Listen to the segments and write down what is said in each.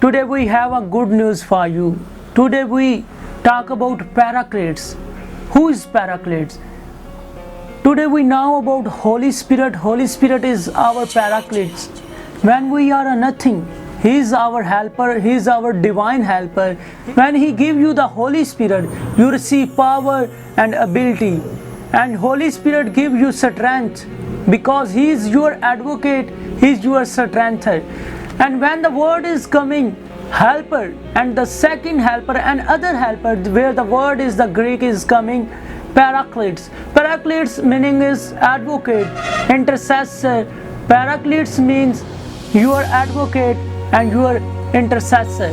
Today we have a good news for you. Today we talk about Paracletes. Who is Paracletes? Today we know about Holy Spirit. Holy Spirit is our Paracletes. When we are a nothing, He is our helper. He is our divine helper. When He gives you the Holy Spirit, you receive power and ability. And Holy Spirit gives you strength because He is your advocate. He is your strengther. And when the word is coming, helper, and the second helper and other helper, where the word is the Greek is coming, Paracletes. Paracletes meaning is advocate, intercessor. Paracletes means your advocate and your intercessor.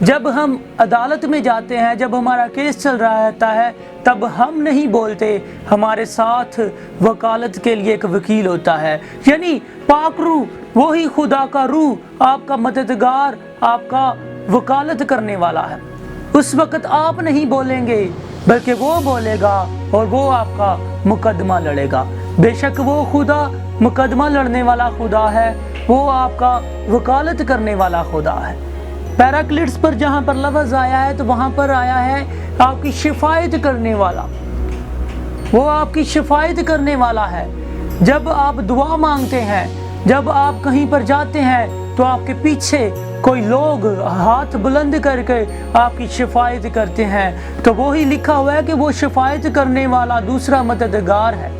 جب ہم عدالت میں جاتے ہیں، جب ہمارا case چل رہا رہتا ہے، تب ہم نہیں بولتے، ہمارے ساتھ وکالت کے لیے ایک وکیل ہوتا ہے، یعنی پاک روح، وہی خدا کا روح آپ کا مددگار، آپ کا وکالت کرنے والا ہے۔ اس وقت آپ نہیں بولیں گے بلکہ وہ بولے گا اور وہ آپ کا مقدمہ لڑے گا۔ بے شک وہ خدا مقدمہ لڑنے والا خدا ہے، وہ آپ کا وکالت کرنے والا خدا ہے۔ پیراکلیٹس پر جہاں پر لفظ آیا ہے تو وہاں پر آیا ہے آپ کی شفاعت کرنے والا، وہ آپ کی شفاعت کرنے والا ہے۔ جب آپ دعا مانگتے ہیں، جب آپ کہیں پر جاتے ہیں تو آپ کے پیچھے کوئی لوگ ہاتھ بلند کر کے آپ کی شفاعت کرتے ہیں، تو وہی لکھا ہوا ہے کہ وہ شفاعت کرنے والا دوسرا مددگار ہے،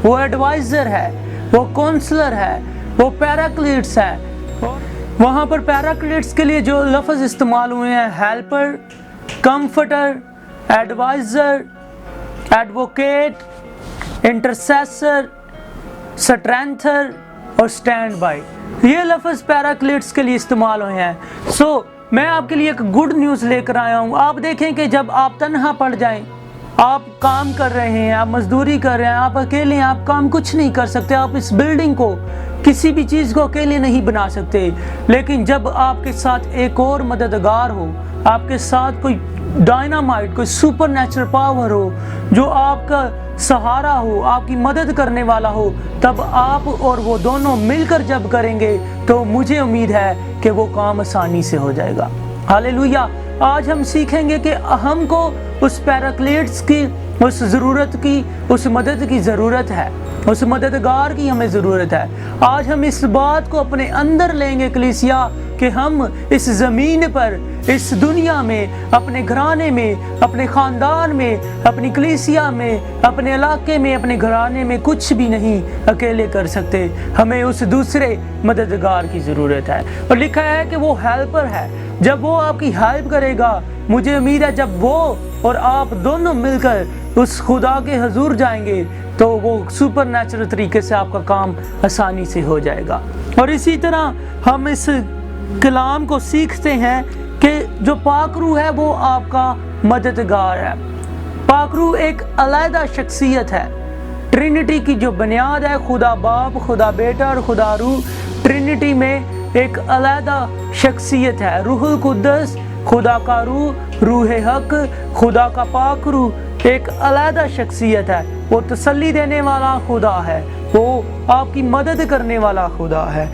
وہ ایڈوائزر ہے، وہ کونسلر ہے، وہ پیراکلیٹس ہے۔ وہاں پر پیراکلیٹس کے لیے جو لفظ استعمال ہوئے ہیں، ہیلپر، کمفرٹر، ایڈوائزر، ایڈوکیٹ، انٹرسیسر، سٹرینتھر اور اسٹینڈ بائی، یہ لفظ پیراکلیٹس کے لیے استعمال ہوئے ہیں۔ میں آپ کے لیے ایک گڈ نیوز لے کر آیا ہوں۔ آپ دیکھیں کہ جب آپ تنہا پڑ جائیں، آپ کام کر رہے ہیں، آپ مزدوری کر رہے ہیں، آپ اکیلے ہیں، آپ کام کچھ نہیں کر سکتے، آپ اس بلڈنگ کو، کسی بھی چیز کو اکیلے نہیں بنا سکتے، لیکن جب آپ کے ساتھ ایک اور مددگار ہو، آپ کے ساتھ کوئی ڈائنامائٹ، کوئی سپر نیچرل پاور ہو جو آپ کا سہارا ہو، آپ کی مدد کرنے والا ہو، تب آپ اور وہ دونوں مل کر جب کریں گے تو مجھے امید ہے کہ وہ کام آسانی سے ہو جائے گا۔ ہاللیلویہ۔ آج ہم سیکھیں گے کہ ہم کو اس پیراکلیٹس کی، اس ضرورت کی، اس مدد کی ضرورت ہے، اس مددگار کی ہمیں ضرورت ہے۔ آج ہم اس بات کو اپنے اندر لیں گے کلیسیا، کہ ہم اس زمین پر، اس دنیا میں، اپنے گھرانے میں، اپنے خاندان میں، اپنی کلیسیا میں، اپنے علاقے میں، اپنے گھرانے میں کچھ بھی نہیں اکیلے کر سکتے، ہمیں اس دوسرے مددگار کی ضرورت ہے۔ اور لکھا ہے کہ وہ ہیلپر ہے، جب وہ آپ کی ہیلپ کرے گا، مجھے امید ہے جب وہ اور آپ دونوں مل کر اس خدا کے حضور جائیں گے تو وہ سپر نیچرل طریقے سے آپ کا کام آسانی سے ہو جائے گا۔ اور اسی طرح ہم اس کلام کو سیکھتے ہیں کہ جو پاک روح ہے وہ آپ کا مددگار ہے۔ پاک روح ایک علیحدہ شخصیت ہے، ٹرینٹی کی جو بنیاد ہے، خدا باپ، خدا بیٹا اور خدا روح، ٹرینٹی میں ایک علیحدہ شخصیت ہے۔ روح القدس، خدا کا روح، روح حق، خدا کا پاک روح ایک علیحدہ شخصیت ہے۔ وہ تسلی دینے والا خدا ہے، وہ آپ کی مدد کرنے والا خدا ہے۔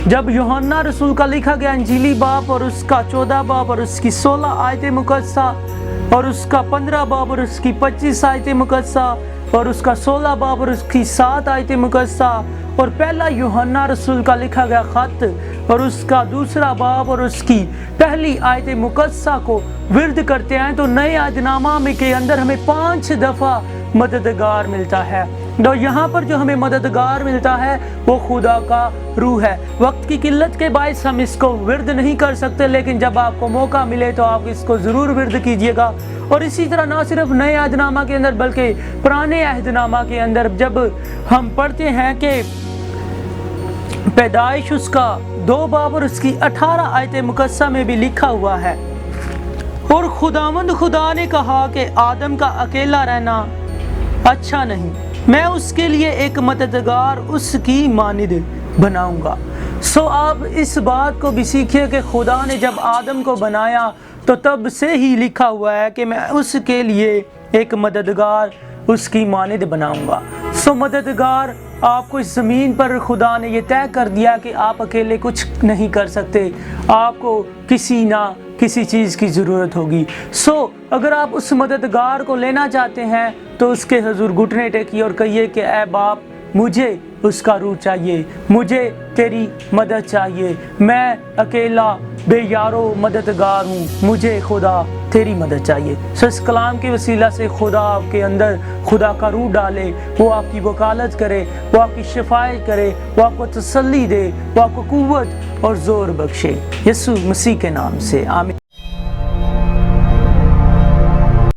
جب یوحنا رسول کا لکھا گیا انجیلی باب اور اس کا 14 باب اور اس کی 16 آیت مقدسہ اور اس کا 15 باب اور اس کی 25 آیت مقدسہ اور اس کا 16 باب اور اس کی 7 آیت مقدسہ اور پہلا یوحنا رسول کا لکھا گیا خط اور اس کا 2 باب اور اس کی پہلی آیت مقدسہ کو ورد کرتے ہیں تو نئے عہد نامہ میں کے اندر ہمیں 5 دفعہ مددگار ملتا ہے۔ تو یہاں پر جو ہمیں مددگار ملتا ہے وہ خدا کا روح ہے۔ وقت کی قلت کے باعث ہم اس کو ورد نہیں کر سکتے، لیکن جب آپ کو موقع ملے تو آپ اس کو ضرور ورد کیجئے گا۔ اور اسی طرح نہ صرف نئے عہد نامہ کے اندر بلکہ پرانے عہد نامہ کے اندر جب ہم پڑھتے ہیں کہ پیدائش اس کا 2 باب اور اس کی 18 آیت مقدسہ میں بھی لکھا ہوا ہے، اور خداوند خدا نے کہا کہ آدم کا اکیلا رہنا اچھا نہیں، میں اس کے لیے ایک مددگار اس کی مانند بناؤں گا۔ آپ اس بات کو بھی سیکھیے کہ خدا نے جب آدم کو بنایا تو تب سے ہی لکھا ہوا ہے کہ میں اس کے لیے ایک مددگار اس کی مانند بناؤں گا۔ مددگار آپ کو اس زمین پر خدا نے یہ طے کر دیا کہ آپ اکیلے کچھ نہیں کر سکتے، آپ کو کسی نہ کسی چیز کی ضرورت ہوگی۔ اگر آپ اس مددگار کو لینا چاہتے ہیں تو اس کے حضور گھٹنے ٹیکیے اور کہیے کہ اے باپ، مجھے اس کا روح چاہیے، مجھے تیری مدد چاہیے، میں اکیلا بے یارو مددگار ہوں، مجھے خدا تیری مدد چاہیے۔ اس کلام کے وسیلہ سے خدا آپ کے اندر خدا کا روح ڈالے، وہ آپ کی وکالت کرے، وہ آپ کی شفاعت کرے، وہ آپ کو تسلی دے، وہ آپ کو قوت اور زور بخشے، یسوع مسیح کے نام سے آمین۔